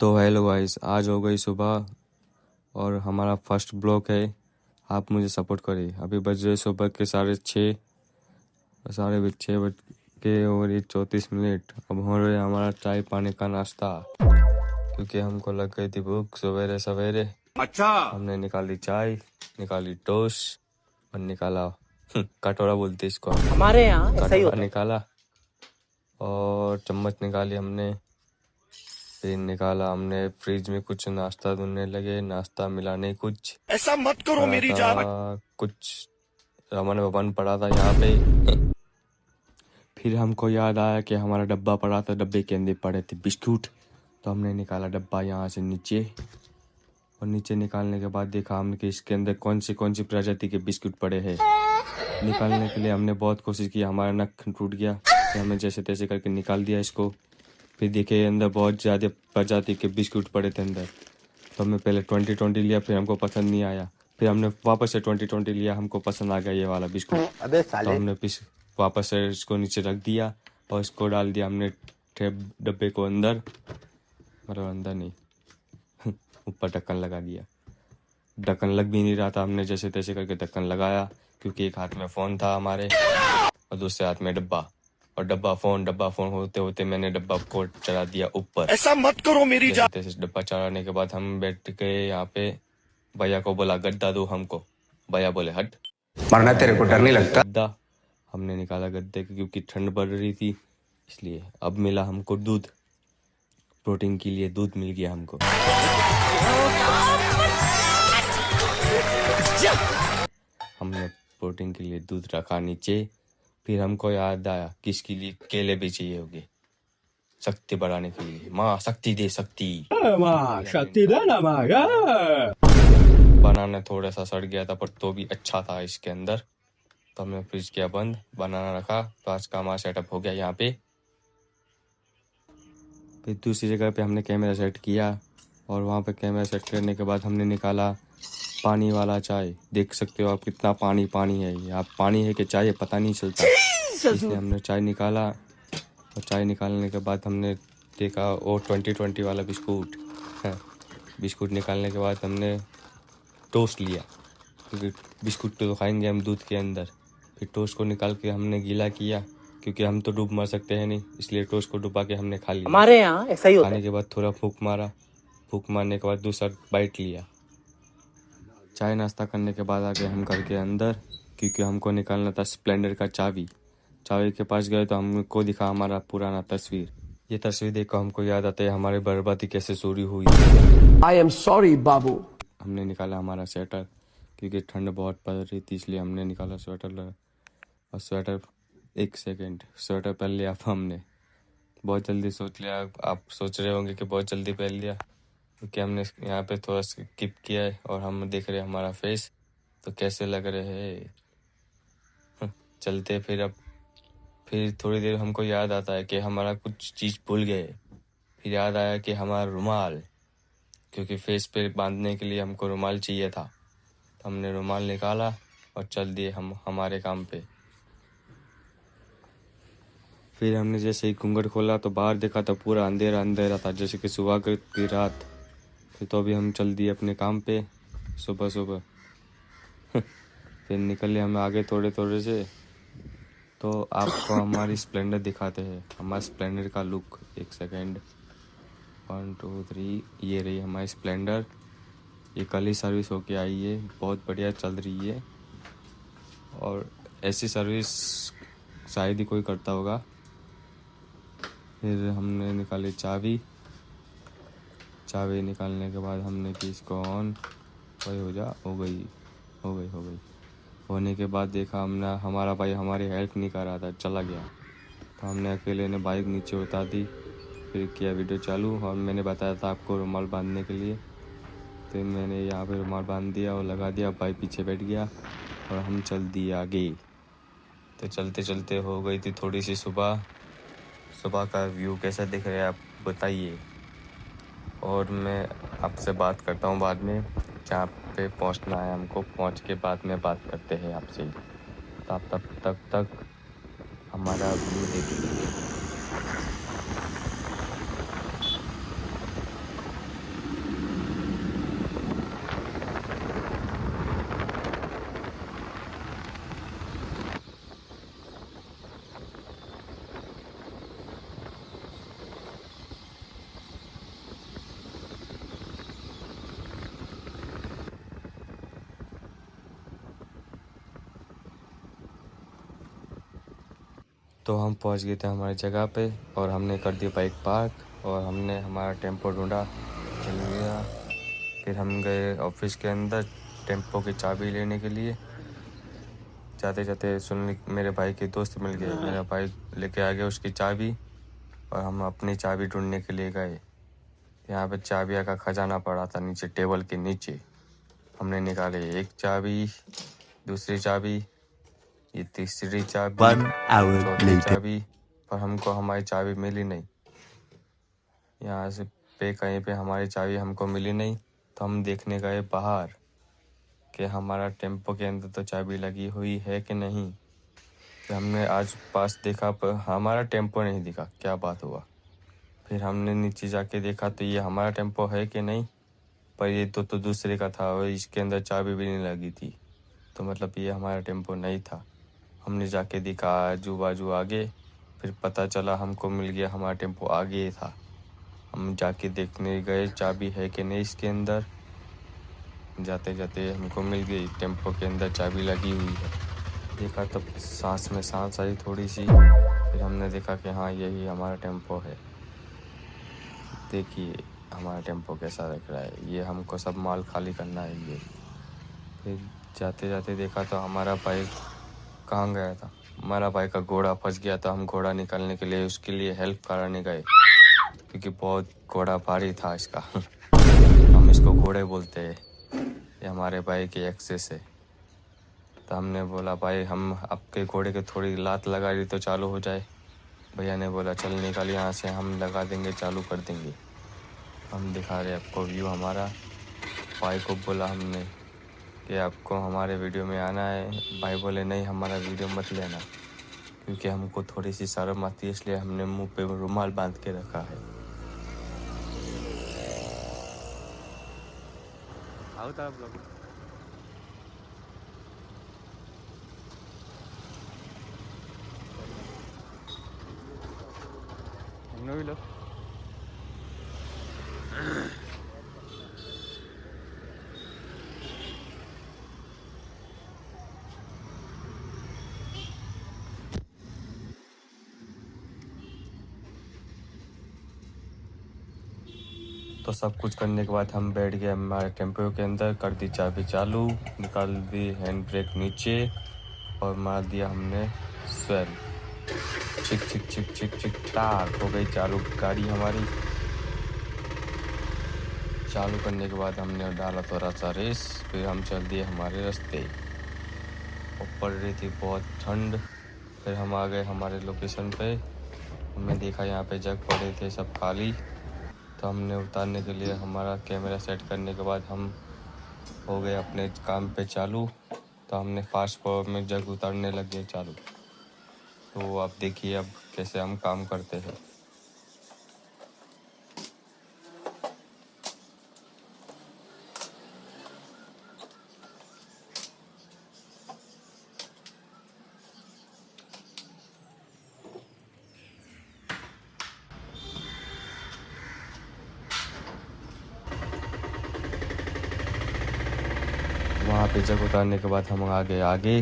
तो hello guys, आज हो गई सुबह और हमारा फर्स्ट ब्लॉग है। आप मुझे सपोर्ट करिए। अभी बज रहे सुबह के 6:30, 6:30 और 34 मिनट। अब हो रहे हमारा चाय पानी का नाश्ता, क्योंकि हमको लग गई थी भूख सवेरे सवेरे। अच्छा, हमने निकाली चाय, निकाली टोस्ट और निकाला कटोरा बोलते इसको, हमारे यहाँ ऐसा ही कटोरा होता है। निकाला और चम्मच निकाली हमने। फिर निकाला हमने, फ्रिज में कुछ नाश्ता ढूंढने लगे, नाश्ता मिला नहीं। कुछ ऐसा मत करो पड़ा मेरी जान। था, कुछ रमन भवन पड़ा था यहाँ पे। फिर हमको याद आया कि हमारा डब्बा पड़ा था, डब्बे के अंदर पड़े थे बिस्कुट। तो हमने निकाला डब्बा यहाँ से नीचे, और नीचे निकालने के बाद देखा हमने कि इसके अंदर कौन सी प्रजाति के बिस्कुट पड़े हैं। निकालने के लिए हमने बहुत कोशिश की, हमारा नख टूट गया। फिर हमने जैसे तैसे करके निकाल दिया इसको। फिर देखे अंदर बहुत ज़्यादा प्रजाति के बिस्कुट पड़े थे अंदर। तो हमने पहले 20 लिया, फिर हमको पसंद नहीं आया। फिर हमने वापस से 20 लिया, हमको पसंद आ गया ये वाला बिस्कुट। अबे तो साले। हमने वापस से इसको नीचे रख दिया और इसको डाल दिया हमने डब्बे को अंदर, मतलब अंदर नहीं ऊपर ढक्कन लगा दिया। ढक्कन लग भी नहीं रहा था, हमने जैसे तैसे करके ढक्कन लगाया, क्योंकि एक हाथ में फ़ोन था हमारे और दूसरे हाथ में डब्बा। और डब्बा फोन होते होते मैंने डब्बा को चढ़ा दिया ऊपर। ऐसा मत करो मेरी जैसे जान। तैसे डब्बा चढ़ाने के बाद हम बैठ गए यहाँ पे। भैया को बोला गद्दा दो हमको, भैया बोले हट, मरना तेरे को डर नहीं लगता? गद्दा हमने निकाला गद्दे की, क्योंकि ठंड बढ़ रही थी इसलिए। अब मिला हमको दूध, प्रोटीन के लिए दूध मिल गया हमको। हमने प्रोटीन के लिए दूध रखा नीचे। फिर हमको याद आया किसके लिए केले भी चाहिए होंगे, शक्ति बढ़ाने के लिए। माँ शक्ति दे, शक्ति माँ शक्ति दे ना माँ। बनाना थोड़ा सा सड़ गया था, पर तो भी अच्छा था इसके अंदर। तो हमने फ्रिज किया बंद, बनाना रखा। तो आज का हमारा सेटअप हो गया यहाँ पे। फिर दूसरी जगह पे हमने कैमरा सेट किया, और वहाँ पे कैमरा सेट करने के बाद हमने निकाला पानी वाला चाय। देख सकते हो आप कितना पानी पानी है। यहाँ पानी है कि चाय है पता नहीं चलता, इसलिए हमने चाय निकाला। और चाय निकालने के बाद हमने देखा वो 20 वाला बिस्कुट है। बिस्कुट निकालने के बाद हमने टोस्ट लिया, क्योंकि बिस्कुट तो खाएंगे हम दूध के अंदर। फिर टोस्ट को निकाल के हमने गीला किया, क्योंकि हम तो डूब मर सकते हैं नहीं, इसलिए टोस्ट को डुबा के हमने खा लिया। हमारे यहाँ ऐसा ही होता है। खाने के बाद थोड़ा फूंक मारा, फूंक मारने के बाद दूसरा बाइट लिया। चाय नाश्ता करने के बाद आ गए हम घर के अंदर, क्योंकि हमको निकालना था स्प्लेंडर का चाबी। चाबी के पास गए तो हमको दिखा हमारा पुराना तस्वीर। ये तस्वीर देखकर हमको याद आता है हमारी बर्बादी कैसे शुरू हुई। आई एम सॉरी बाबू। हमने निकाला हमारा स्वेटर, क्योंकि ठंड बहुत पड़ रही थी, इसलिए हमने निकाला स्वेटर। और स्वेटर, एक सेकेंड, स्वेटर पहन लिया हमने। बहुत जल्दी सोच लिया। आप सोच रहे होंगे कि बहुत जल्दी पहन लिया, क्योंकि हमने यहाँ पे थोड़ा स्किप किया है और हम देख रहे हैं हमारा फेस तो कैसे लग रहे हैं। चलते फिर थोड़ी देर हमको याद आता है कि हमारा कुछ चीज़ भूल गए। फिर याद आया कि हमारा रुमाल, क्योंकि फेस पे बांधने के लिए हमको रुमाल चाहिए था। तो हमने रुमाल निकाला और चल दिए हम हमारे काम पे। फिर हमने जैसे ही घूंघट खोला तो बाहर देखा तो पूरा अंधेरा अंधेरा था, जैसे कि सुबह की रात। फिर तो अभी हम चल दिए अपने काम पे सुबह सुबह। फिर निकले हम आगे थोड़े थोड़े से, तो आपको हमारी स्प्लेंडर दिखाते हैं, हमारा स्प्लेंडर का लुक। एक सेकेंड, 1 2 3, ये रही हमारी स्प्लेंडर। ये कल ही सर्विस होके आई है, बहुत बढ़िया चल रही है। और ऐसी सर्विस शायद ही कोई करता होगा। फिर हमने निकाली चाबी निकालने के बाद हमने की इसको ऑन। वही हो गई। होने के बाद देखा हमने हमारा भाई हमारी हेल्प नहीं कर रहा था, चला गया। तो हमने अकेले ने बाइक नीचे उतार दी, फिर किया वीडियो चालू। और मैंने बताया था आपको रुमाल बांधने के लिए, तो मैंने यहाँ पे रुमाल बांध दिया और लगा दिया। भाई पीछे बैठ गया और हम चल दिए आगे। तो चलते चलते हो गई थी थोड़ी सी सुबह। सुबह का व्यू कैसा दिख रहा है आप बताइए, और मैं आपसे बात करता हूँ बाद में। जहाँ पे पहुँचना है हमको, पहुँच के बाद में बात करते हैं आपसे। तब तक हमारा व्यू देखिए। तो हम पहुंच गए थे हमारी जगह पे और हमने कर दिया बाइक पार्क और हमने हमारा टेम्पो ढूंढा, मिल गया। फिर हम गए ऑफिस के अंदर टेम्पो की चाबी लेने के लिए। जाते जाते सुन मेरे भाई के दोस्त मिल गए, मेरा भाई लेके आ गया उसकी चाबी और हम अपनी चाबी ढूंढने के लिए गए। यहाँ पे चाबियाँ का खजाना पड़ा था नीचे टेबल के नीचे। हमने निकाले एक चाबी, दूसरी चाबी, ये तीसरी चाबी, चौथी चाबी, पर हमको हमारी चाबी मिली नहीं। यहाँ से पे कहीं पे हमारी चाबी हमको मिली नहीं, तो हम देखने गए बाहर कि हमारा टेम्पो के अंदर तो चाबी लगी हुई है कि नहीं। फिर हमने आज पास देखा पर हमारा टेम्पो नहीं दिखा, क्या बात हुआ। फिर हमने नीचे जाके देखा तो ये हमारा टेम्पो है कि नहीं, पर ये तो दूसरे का था और इसके अंदर चाबी भी नहीं लगी थी, तो मतलब ये हमारा टेम्पो नहीं था। हमने जाके देखा आजू बाजू आगे, फिर पता चला हमको मिल गया हमारा टेम्पो आगे था। हम जाके देखने गए चाबी है कि नहीं इसके अंदर। जाते जाते हमको मिल गई, टेम्पो के अंदर चाबी लगी हुई है। देखा तब सांस में सांस आई थोड़ी सी। फिर हमने देखा कि हाँ यही हमारा टेम्पो है। देखिए हमारा टेम्पो कैसा दिख रहा है, ये हमको सब माल खाली करना है ये। फिर जाते जाते देखा तो हमारा बाइक कहाँ गया था, हमारा बाइक का घोड़ा फंस गया था। हम घोड़ा निकालने के लिए उसके लिए हेल्प कराने गए, क्योंकि बहुत घोड़ा भारी था इसका। हम इसको घोड़े बोलते हैं, ये हमारे भाई की एक्सेस है। तो हमने बोला भाई हम आपके घोड़े के थोड़ी लात लगा दी तो चालू हो जाए। भैया ने बोला चल निकल यहाँ से, हम लगा देंगे, चालू कर देंगे। हम दिखा रहे आपको व्यू हमारा। भाई को बोला हमने कि आपको हमारे वीडियो में आना है। भाई बोले नहीं हमारा वीडियो मत लेना, क्योंकि हमको थोड़ी सी शर्म आती है, इसलिए हमने मुंह पे रुमाल बांध के रखा है। आओ तो आप लोग भी लो। तो सब कुछ करने के बाद हम बैठ गए हमारे टेम्पो के अंदर, कर दी चाबी चालू, निकाल दी हैंड ब्रेक नीचे और मार दिया हमने स्वेल। चिक चिक चिक चिक चिक टाक हो गई चालू गाड़ी हमारी। चालू करने के बाद हमने डाला थोड़ा सा रेस, फिर हम चल दिए हमारे रास्ते। ऊपर रही थी बहुत ठंड। फिर हम आ गए हमारे लोकेशन पे। हमने देखा यहाँ पे जग पड़े थे सब खाली, तो हमने उतारने के लिए हमारा कैमरा सेट करने के बाद हम हो गए अपने काम पे चालू। तो हमने फास्ट फॉरवर्ड में जग उतारने लग गए चालू। तो आप देखिए अब कैसे हम काम करते हैं। वहाँ पे जग उतारने के बाद हम आ गए आगे।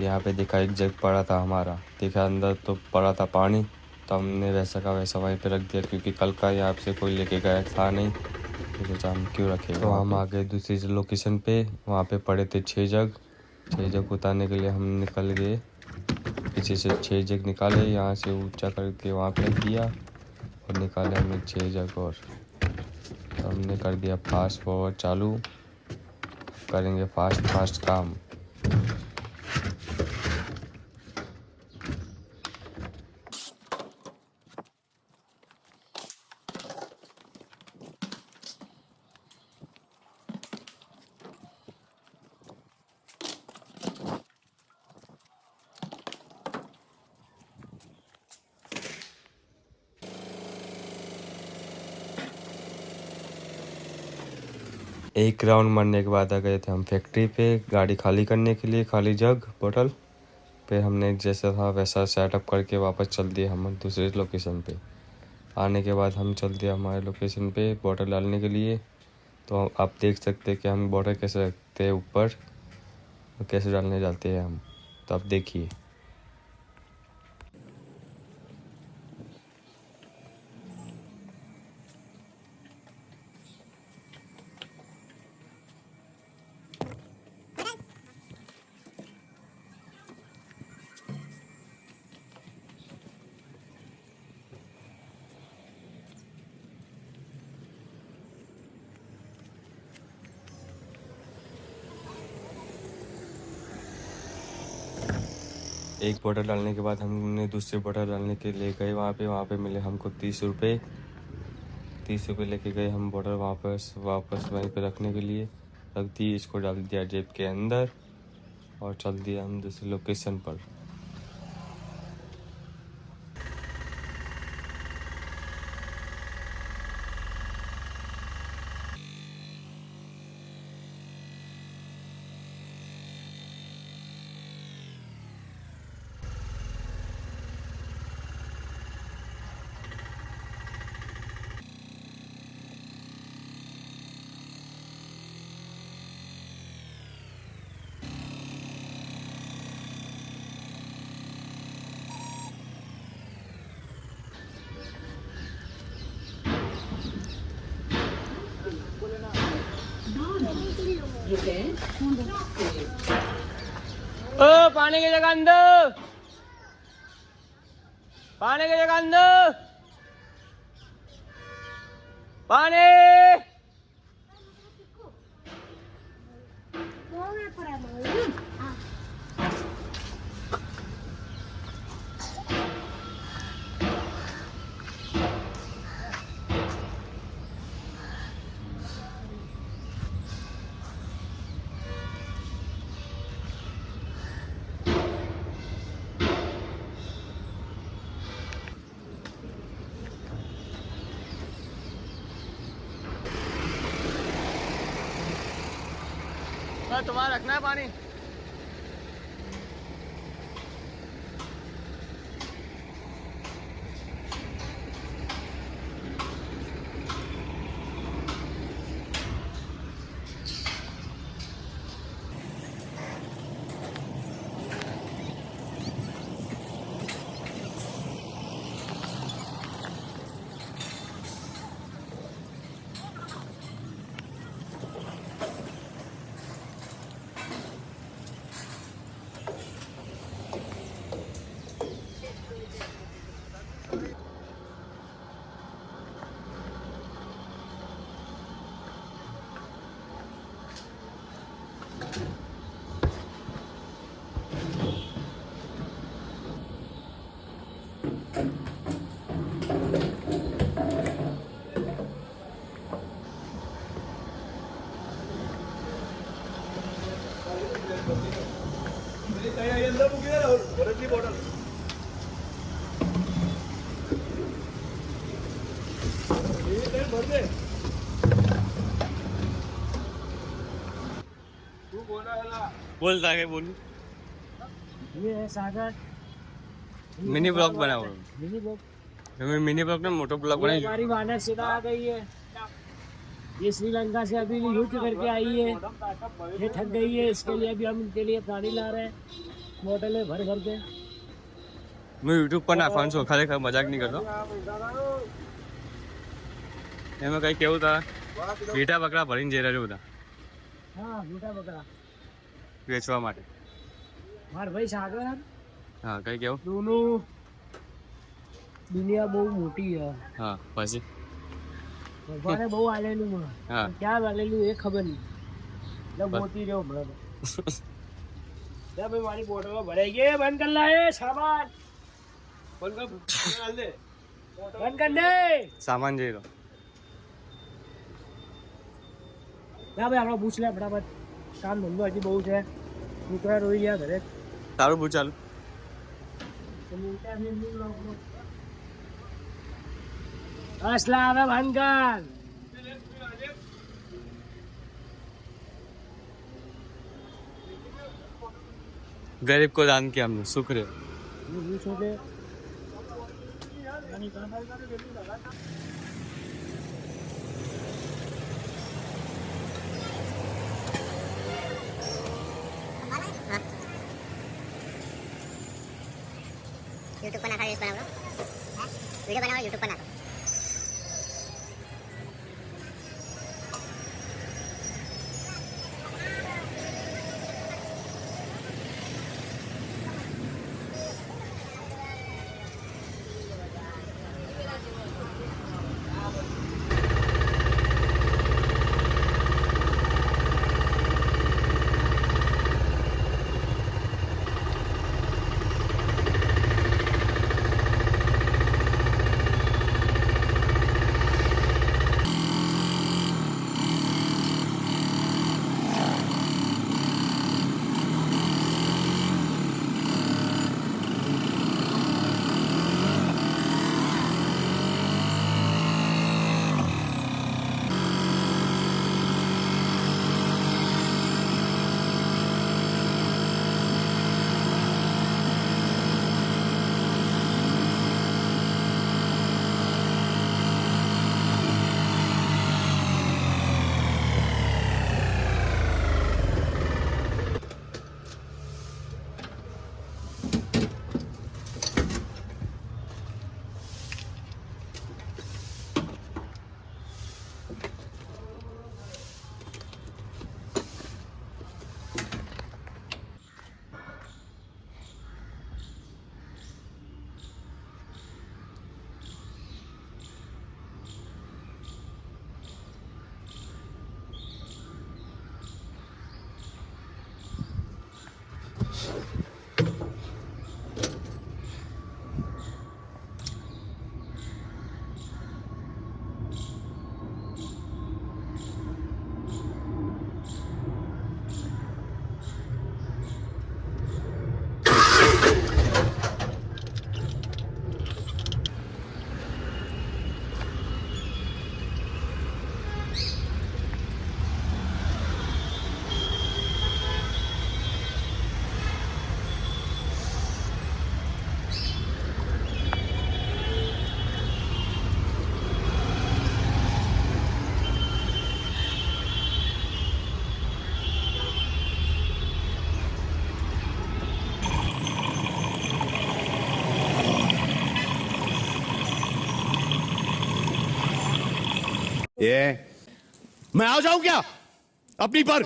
यहाँ पे देखा एक जग पड़ा था हमारा, देखा अंदर तो पड़ा था पानी, तो हमने वैसा का वैसा वहीं पे रख दिया, क्योंकि कल का यहाँ से कोई लेके गया था नहीं, तो सोचा हम क्यों रखे। तो हम आ गए दूसरी लोकेशन पे। वहाँ पे पड़े थे 6 जग। 6 जग उतारने के लिए हम निकल गए, पीछे से 6 जग निकाले, यहाँ से ऊंचा करके वहाँ पे रख दिया और निकाले हमने 6 जग और। तो हमने कर दिया फास्ट फॉरवर्ड चालू, करेंगे फास्ट फास्ट काम। एक राउंड मारने के बाद आ गए थे हम फैक्ट्री पे गाड़ी खाली करने के लिए, खाली जग बोतल। फिर हमने जैसा था वैसा सेटअप करके वापस चल दिए हम दूसरे लोकेशन पे। आने के बाद हम चल दिए हमारे लोकेशन पे बोतल डालने के लिए। तो आप देख सकते हैं कि हम बोतल कैसे रखते हैं ऊपर और कैसे डालने जाते हैं हम, तो आप देखिए। एक बोतल डालने के बाद हमने दूसरी बोतल डालने के लिए गए वहाँ पे मिले हमको 30 रुपये। 30 रुपये लेके गए हम बोतल वापस वहीं पे रखने के लिए रख दी। इसको डाल दिया जेब के अंदर और चल दिया हम दूसरी लोकेशन पर। ओ पानी की जगह अंदर, पानी की जगह अंदर, पानी। तुम्हारा रखना है पानी। बोल ताके बोल। ये है सागर मिनी ब्लॉग बनाओ। Mini blog. मिनी ब्लॉग ना मोटो ब्लॉग बनाई। हमारी वानर सीधा आ गई है। ये श्रीलंका से अभी युद्ध करके आई है, ये थक गई है, इसके लिए अभी हम इनके लिए पानी ला रहे हैं बोतल में भर भर के। मैं यूट्यूब पर नाखवान छो खरे मजाक नहीं करता। એમાં કઈ કેવું તા ગીટા બકરા ભરીને જઈ રહ્યો હતા हाँ मोटा बकरा વેચવા માટે। मार भाई सागर હા કઈ કેવું? दोनों दुनिया बहुत मोटी है। હા પછી ભગવાને બહુ આલેલું હા ક્યાં આલેલું એ ખબર નહીં જબ મોટી રહ્યો બરાબર જબ ભાઈ મારી બોટલો ભરાઈ ગઈ બંધ કર લાય સામાન બંધ કર દે સામાન જઈ રહ્યો ના ભાઈ આપણો પૂછ લે ફટાફટ કામ ધંધો હજી બહુ છે છોકરા રોઈ ગયા ઘરે તારું પૂછ ચાલુ असला આવે ભાનકર गरीब को दान किया हमने शुक्र है। यूट्यूब पर ना रील्स बनाओ वीडियो बनाओ यूट्यूब पर ना ये मैं आ जाऊं क्या अपनी पर?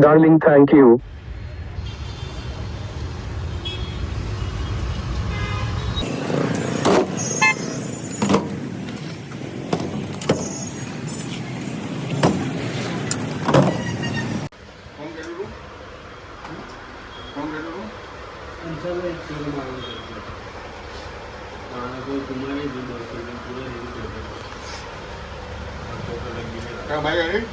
Darling, thank you. क्या भाई